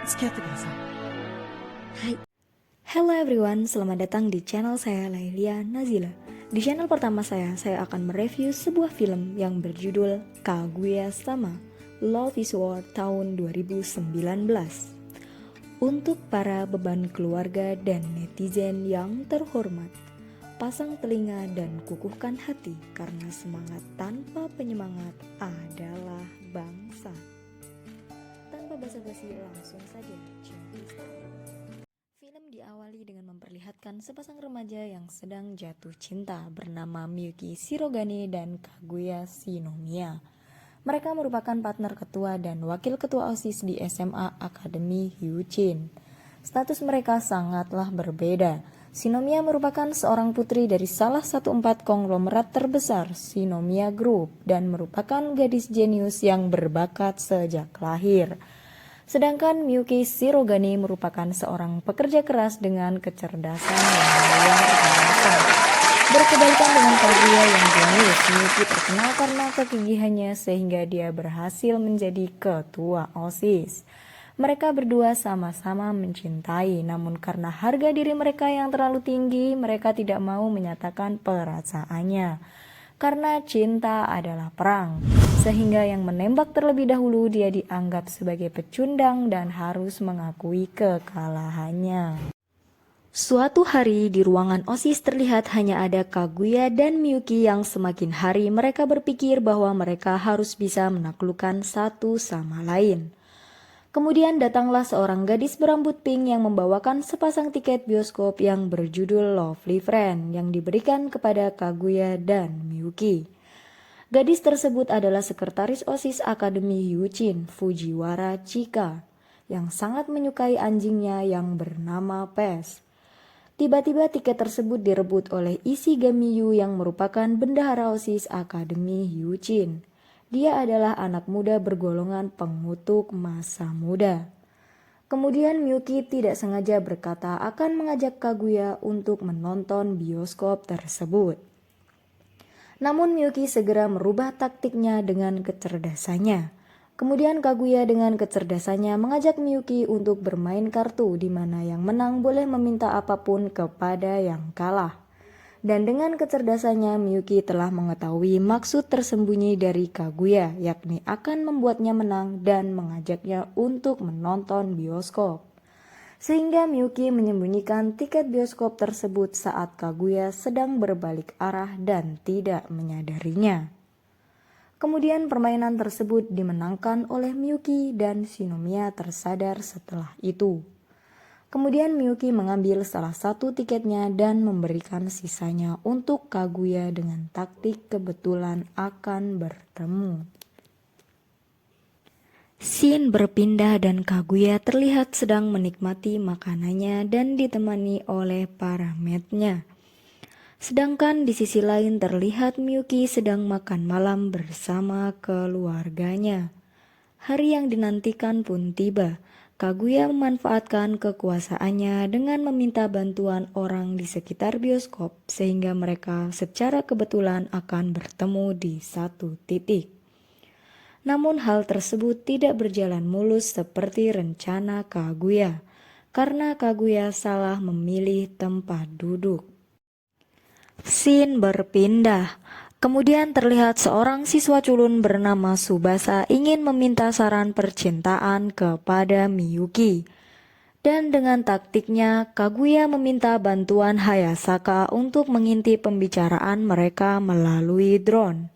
付き合ってください。 Hai. Hello everyone, selamat datang di channel saya Lailia Nazila. Di channel pertama saya akan mereview sebuah film yang berjudul Kaguya-sama Love is War tahun 2019. Untuk para beban keluarga dan netizen yang terhormat, pasang telinga dan kukuhkan hati karena semangat tanpa penyemangat adalah bangsa. Tanpa basa-basi langsung saja cinta. Film diawali dengan memperlihatkan sepasang remaja yang sedang jatuh cinta bernama Miyuki Shirogane dan Kaguya Shinomiya. Mereka merupakan partner ketua dan wakil ketua OSIS di SMA Akademi Hyuchin. Status mereka sangatlah berbeda. Shinomiya merupakan seorang putri dari salah satu 4 konglomerat terbesar, Shinomiya Group, dan merupakan gadis jenius yang berbakat sejak lahir. Sedangkan Miyuki Shirogane merupakan seorang pekerja keras dengan kecerdasan yang luar biasa. Berkebalikan dengan Kaguya yang jenius, Miyuki terkenal karena kegigihannya sehingga dia berhasil menjadi ketua OSIS. Mereka berdua sama-sama mencintai, namun karena harga diri mereka yang terlalu tinggi, mereka tidak mau menyatakan perasaannya. Karena cinta adalah perang, sehingga yang menembak terlebih dahulu dia dianggap sebagai pecundang dan harus mengakui kekalahannya. Suatu hari di ruangan OSIS terlihat hanya ada Kaguya dan Miyuki yang semakin hari mereka berpikir bahwa mereka harus bisa menaklukkan satu sama lain. Kemudian datanglah seorang gadis berambut pink yang membawakan sepasang tiket bioskop yang berjudul Lovely Friend yang diberikan kepada Kaguya dan Miyuki. Gadis tersebut adalah sekretaris OSIS Akademi Hyuchin, Fujiwara Chika, yang sangat menyukai anjingnya yang bernama Pes. Tiba-tiba tiket tersebut direbut oleh Ishigami Yu yang merupakan bendahara OSIS Akademi Hyuchin. Dia adalah anak muda bergolongan pengutuk masa muda. Kemudian Miyuki tidak sengaja berkata akan mengajak Kaguya untuk menonton bioskop tersebut. Namun Miyuki segera merubah taktiknya dengan kecerdasannya. Kemudian Kaguya dengan kecerdasannya mengajak Miyuki untuk bermain kartu di mana yang menang boleh meminta apapun kepada yang kalah. Dan dengan kecerdasannya Miyuki telah mengetahui maksud tersembunyi dari Kaguya, yakni akan membuatnya menang dan mengajaknya untuk menonton bioskop. Sehingga Miyuki menyembunyikan tiket bioskop tersebut saat Kaguya sedang berbalik arah dan tidak menyadarinya. Kemudian permainan tersebut dimenangkan oleh Miyuki dan Shinomiya tersadar setelah itu. Kemudian Miyuki mengambil salah satu tiketnya dan memberikan sisanya untuk Kaguya dengan taktik kebetulan akan bertemu. Scene berpindah dan Kaguya terlihat sedang menikmati makanannya dan ditemani oleh para maidnya. Sedangkan di sisi lain terlihat Miyuki sedang makan malam bersama keluarganya. Hari yang dinantikan pun tiba. Kaguya memanfaatkan kekuasaannya dengan meminta bantuan orang di sekitar bioskop sehingga mereka secara kebetulan akan bertemu di satu titik. Namun hal tersebut tidak berjalan mulus seperti rencana Kaguya karena Kaguya salah memilih tempat duduk. Scene berpindah. Kemudian terlihat seorang siswa culun bernama Tsubasa ingin meminta saran percintaan kepada Miyuki. Dan dengan taktiknya, Kaguya meminta bantuan Hayasaka untuk mengintip pembicaraan mereka melalui drone.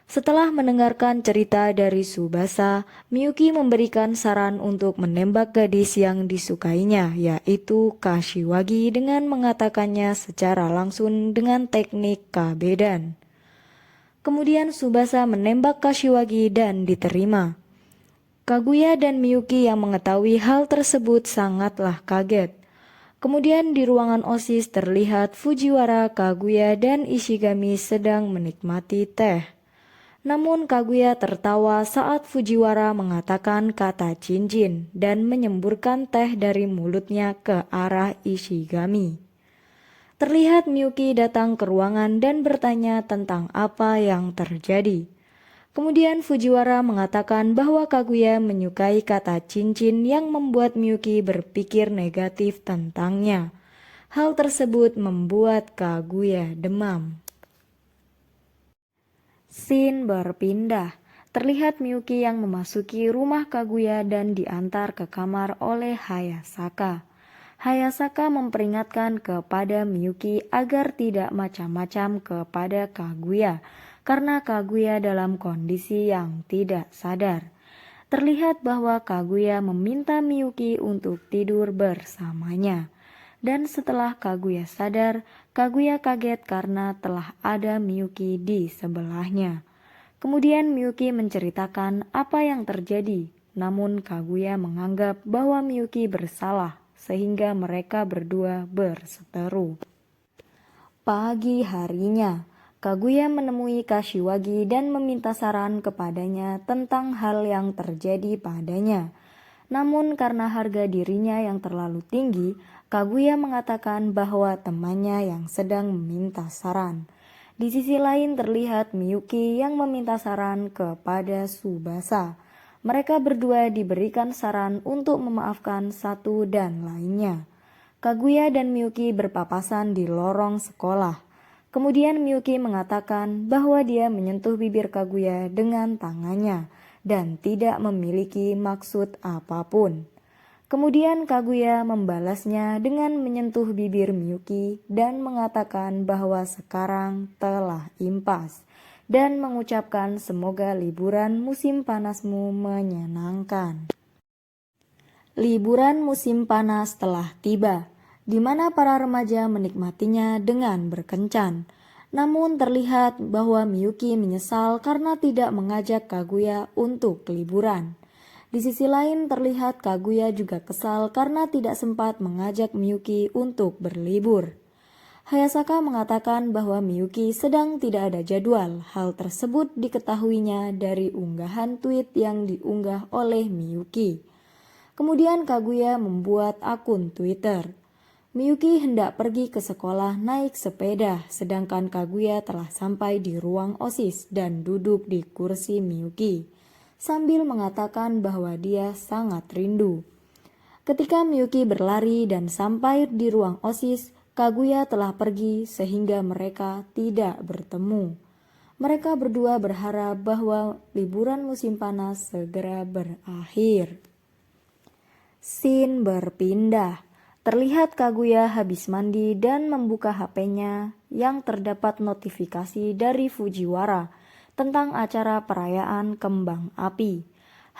Setelah mendengarkan cerita dari Tsubasa, Miyuki memberikan saran untuk menembak gadis yang disukainya, yaitu Kashiwagi dengan mengatakannya secara langsung dengan teknik kabedan. Kemudian Tsubasa menembak Kashiwagi dan diterima. Kaguya dan Miyuki yang mengetahui hal tersebut sangatlah kaget. Kemudian di ruangan OSIS terlihat Fujiwara, Kaguya, dan Ishigami sedang menikmati teh. Namun Kaguya tertawa saat Fujiwara mengatakan kata cincin dan menyemburkan teh dari mulutnya ke arah Ishigami. Terlihat Miyuki datang ke ruangan dan bertanya tentang apa yang terjadi. Kemudian Fujiwara mengatakan bahwa Kaguya menyukai kata cincin yang membuat Miyuki berpikir negatif tentangnya. Hal tersebut membuat Kaguya demam. Scene berpindah. Terlihat Miyuki yang memasuki rumah Kaguya dan diantar ke kamar oleh Hayasaka. Hayasaka memperingatkan kepada Miyuki agar tidak macam-macam kepada Kaguya karena Kaguya dalam kondisi yang tidak sadar. Terlihat bahwa Kaguya meminta Miyuki untuk tidur bersamanya. Dan setelah Kaguya sadar, Kaguya kaget karena telah ada Miyuki di sebelahnya. Kemudian Miyuki menceritakan apa yang terjadi, namun Kaguya menganggap bahwa Miyuki bersalah sehingga mereka berdua berseteru. Pagi harinya, Kaguya menemui Kashiwagi dan meminta saran kepadanya tentang hal yang terjadi padanya. Namun karena harga dirinya yang terlalu tinggi, Kaguya mengatakan bahwa temannya yang sedang meminta saran. Di sisi lain terlihat Miyuki yang meminta saran kepada Tsubasa. Mereka berdua diberikan saran untuk memaafkan satu dan lainnya. Kaguya dan Miyuki berpapasan di lorong sekolah. Kemudian Miyuki mengatakan bahwa dia menyentuh bibir Kaguya dengan tangannya dan tidak memiliki maksud apapun. Kemudian Kaguya membalasnya dengan menyentuh bibir Miyuki dan mengatakan bahwa sekarang telah impas dan mengucapkan semoga liburan musim panasmu menyenangkan. Liburan musim panas telah tiba, di mana para remaja menikmatinya dengan berkencan. Namun terlihat bahwa Miyuki menyesal karena tidak mengajak Kaguya untuk liburan. Di sisi lain terlihat Kaguya juga kesal karena tidak sempat mengajak Miyuki untuk berlibur. Hayasaka mengatakan bahwa Miyuki sedang tidak ada jadwal. Hal tersebut diketahuinya dari unggahan tweet yang diunggah oleh Miyuki. Kemudian Kaguya membuat akun Twitter. Miyuki hendak pergi ke sekolah naik sepeda, sedangkan Kaguya telah sampai di ruang OSIS dan duduk di kursi Miyuki sambil mengatakan bahwa dia sangat rindu. Ketika Miyuki berlari dan sampai di ruang OSIS, Kaguya telah pergi sehingga mereka tidak bertemu. Mereka berdua berharap bahwa liburan musim panas segera berakhir. Scene berpindah. Terlihat Kaguya habis mandi dan membuka HP-nya yang terdapat notifikasi dari Fujiwara tentang acara perayaan kembang api.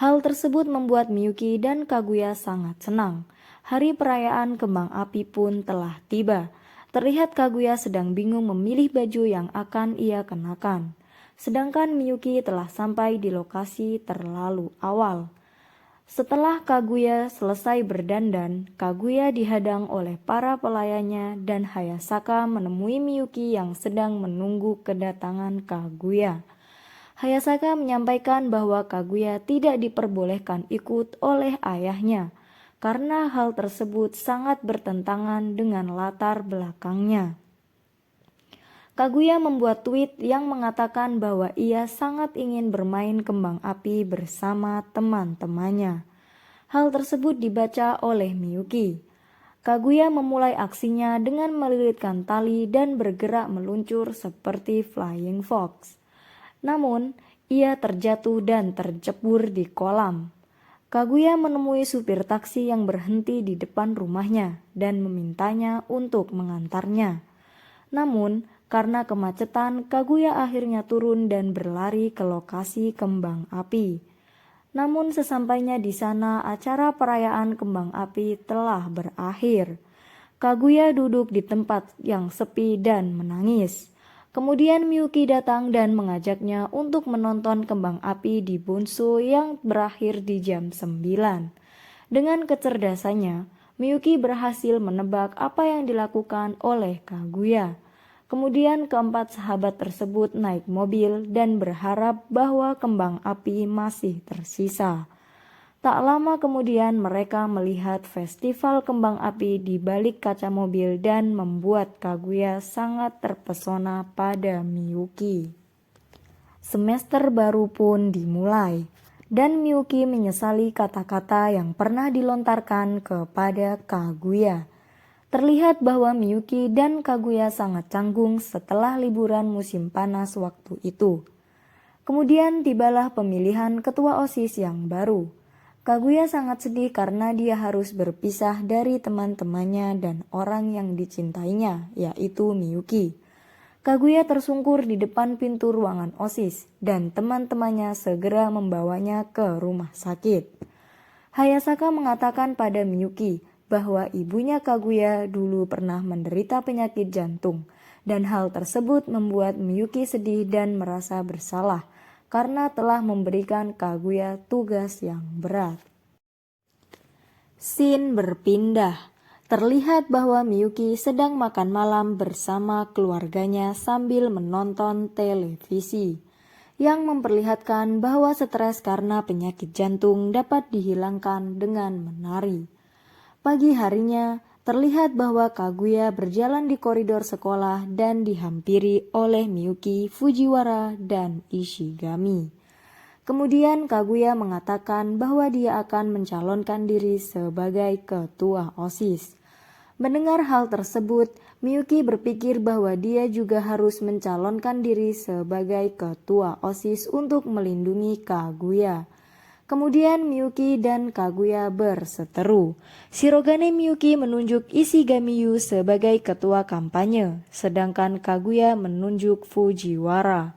Hal tersebut membuat Miyuki dan Kaguya sangat senang. Hari perayaan kembang api pun telah tiba. Terlihat Kaguya sedang bingung memilih baju yang akan ia kenakan. Sedangkan Miyuki telah sampai di lokasi terlalu awal. Setelah Kaguya selesai berdandan, Kaguya dihadang oleh para pelayannya dan Hayasaka menemui Miyuki yang sedang menunggu kedatangan Kaguya. Hayasaka menyampaikan bahwa Kaguya tidak diperbolehkan ikut oleh ayahnya karena hal tersebut sangat bertentangan dengan latar belakangnya. Kaguya membuat tweet yang mengatakan bahwa ia sangat ingin bermain kembang api bersama teman-temannya. Hal tersebut dibaca oleh Miyuki. Kaguya memulai aksinya dengan melilitkan tali dan bergerak meluncur seperti Flying Fox. Namun, ia terjatuh dan tercebur di kolam. Kaguya menemui supir taksi yang berhenti di depan rumahnya dan memintanya untuk mengantarnya. Namun, karena kemacetan, Kaguya akhirnya turun dan berlari ke lokasi kembang api. Namun sesampainya di sana, acara perayaan kembang api telah berakhir. Kaguya duduk di tempat yang sepi dan menangis. Kemudian Miyuki datang dan mengajaknya untuk menonton kembang api di Bunsu yang berakhir di jam 9. Dengan kecerdasannya, Miyuki berhasil menebak apa yang dilakukan oleh Kaguya. Kemudian keempat sahabat tersebut naik mobil dan berharap bahwa kembang api masih tersisa. Tak lama kemudian mereka melihat festival kembang api di balik kaca mobil dan membuat Kaguya sangat terpesona pada Miyuki. Semester baru pun dimulai, dan Miyuki menyesali kata-kata yang pernah dilontarkan kepada Kaguya. Terlihat bahwa Miyuki dan Kaguya sangat canggung setelah liburan musim panas waktu itu. Kemudian tibalah pemilihan ketua OSIS yang baru. Kaguya sangat sedih karena dia harus berpisah dari teman-temannya dan orang yang dicintainya, yaitu Miyuki. Kaguya tersungkur di depan pintu ruangan OSIS dan teman-temannya segera membawanya ke rumah sakit. Hayasaka mengatakan pada Miyuki bahwa ibunya Kaguya dulu pernah menderita penyakit jantung dan hal tersebut membuat Miyuki sedih dan merasa bersalah karena telah memberikan Kaguya tugas yang berat. Scene berpindah. Terlihat bahwa Miyuki sedang makan malam bersama keluarganya sambil menonton televisi, yang memperlihatkan bahwa stres karena penyakit jantung dapat dihilangkan dengan menari. Pagi harinya, terlihat bahwa Kaguya berjalan di koridor sekolah dan dihampiri oleh Miyuki, Fujiwara, dan Ishigami. Kemudian Kaguya mengatakan bahwa dia akan mencalonkan diri sebagai ketua OSIS. Mendengar hal tersebut, Miyuki berpikir bahwa dia juga harus mencalonkan diri sebagai ketua OSIS untuk melindungi Kaguya. Kemudian Miyuki dan Kaguya berseteru. Shirogane Miyuki menunjuk Ishigami sebagai ketua kampanye, sedangkan Kaguya menunjuk Fujiwara.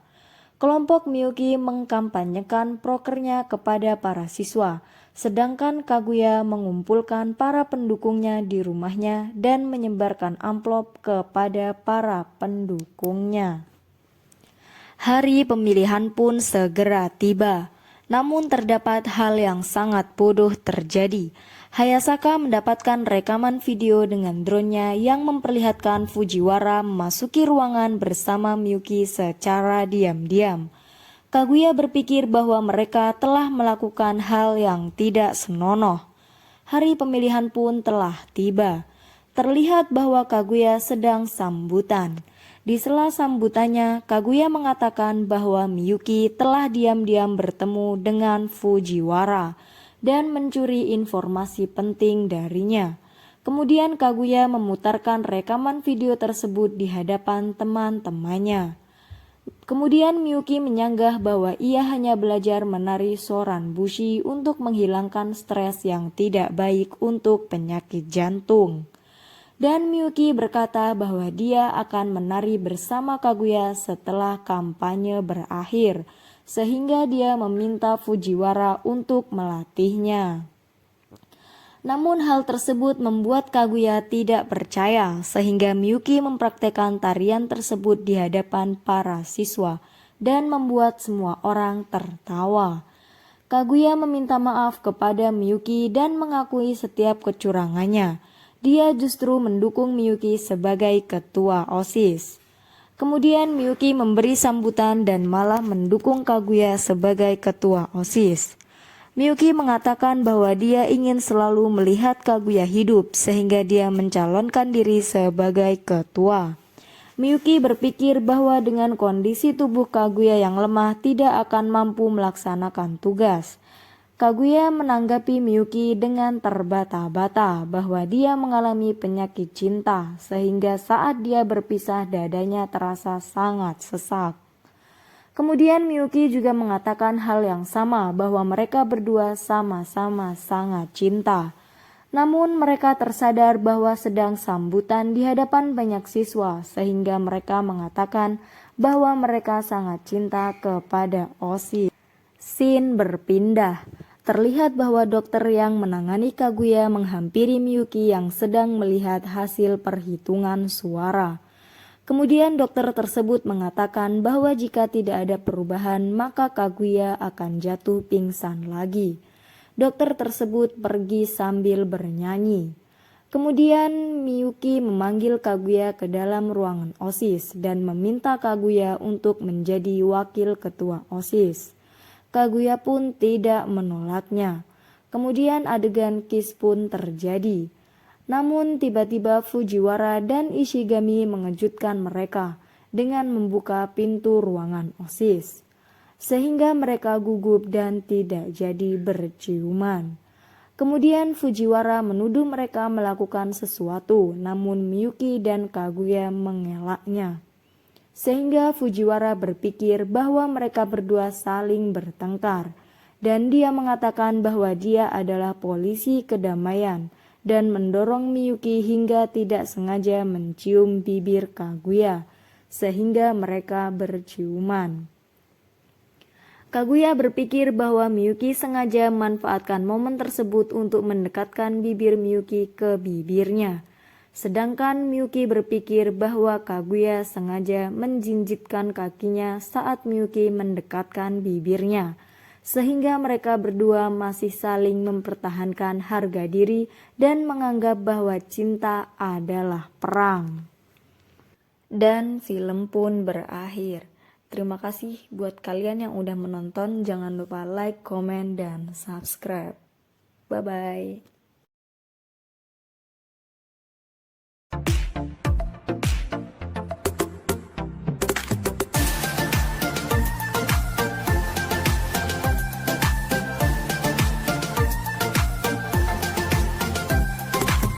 Kelompok Miyuki mengkampanyekan prokernya kepada para siswa, sedangkan Kaguya mengumpulkan para pendukungnya di rumahnya dan menyebarkan amplop kepada para pendukungnya. Hari pemilihan pun segera tiba, namun terdapat hal yang sangat bodoh terjadi. Hayasaka mendapatkan rekaman video dengan drone-nya yang memperlihatkan Fujiwara memasuki ruangan bersama Miyuki secara diam-diam. Kaguya berpikir bahwa mereka telah melakukan hal yang tidak senonoh. Hari pemilihan pun telah tiba. Terlihat bahwa Kaguya sedang sambutan. Di sela sambutannya, Kaguya mengatakan bahwa Miyuki telah diam-diam bertemu dengan Fujiwara dan mencuri informasi penting darinya. Kemudian Kaguya memutarkan rekaman video tersebut di hadapan teman-temannya. Kemudian Miyuki menyanggah bahwa ia hanya belajar menari soran bushi untuk menghilangkan stres yang tidak baik untuk penyakit jantung. Dan Miyuki berkata bahwa dia akan menari bersama Kaguya setelah kampanye berakhir, sehingga dia meminta Fujiwara untuk melatihnya. Namun hal tersebut membuat Kaguya tidak percaya, sehingga Miyuki mempraktekkan tarian tersebut di hadapan para siswa dan membuat semua orang tertawa. Kaguya meminta maaf kepada Miyuki dan mengakui setiap kecurangannya. Dia justru mendukung Miyuki sebagai ketua OSIS. Kemudian Miyuki memberi sambutan dan malah mendukung Kaguya sebagai ketua OSIS. Miyuki mengatakan bahwa dia ingin selalu melihat Kaguya hidup sehingga dia mencalonkan diri sebagai ketua. Miyuki berpikir bahwa dengan kondisi tubuh Kaguya yang lemah tidak akan mampu melaksanakan tugas. Kaguya menanggapi Miyuki dengan terbata-bata bahwa dia mengalami penyakit cinta sehingga saat dia berpisah dadanya terasa sangat sesak. Kemudian Miyuki juga mengatakan hal yang sama bahwa mereka berdua sama-sama sangat cinta. Namun mereka tersadar bahwa sedang sambutan di hadapan banyak siswa sehingga mereka mengatakan bahwa mereka sangat cinta kepada OSIS. Scene berpindah. Terlihat bahwa dokter yang menangani Kaguya menghampiri Miyuki yang sedang melihat hasil perhitungan suara. Kemudian dokter tersebut mengatakan bahwa jika tidak ada perubahan maka Kaguya akan jatuh pingsan lagi. Dokter tersebut pergi sambil bernyanyi. Kemudian Miyuki memanggil Kaguya ke dalam ruangan OSIS dan meminta Kaguya untuk menjadi wakil ketua OSIS. Kaguya pun tidak menolaknya. Kemudian adegan kiss pun terjadi. Namun tiba-tiba Fujiwara dan Ishigami mengejutkan mereka dengan membuka pintu ruangan OSIS. sehingga mereka gugup dan tidak jadi berciuman. Kemudian Fujiwara menuduh mereka melakukan sesuatu, namun Miyuki dan Kaguya mengelaknya. Sehingga Fujiwara berpikir bahwa mereka berdua saling bertengkar, dan dia mengatakan bahwa dia adalah polisi kedamaian dan mendorong Miyuki hingga tidak sengaja mencium bibir Kaguya, sehingga mereka berciuman. Kaguya berpikir bahwa Miyuki sengaja memanfaatkan momen tersebut untuk mendekatkan bibir Miyuki ke bibirnya. Sedangkan Miyuki berpikir bahwa Kaguya sengaja menjinjitkan kakinya saat Miyuki mendekatkan bibirnya, sehingga mereka berdua masih saling mempertahankan harga diri dan menganggap bahwa cinta adalah perang. Dan film pun berakhir. Terima kasih buat kalian yang udah menonton. Jangan lupa like, komen, dan subscribe. Bye-bye.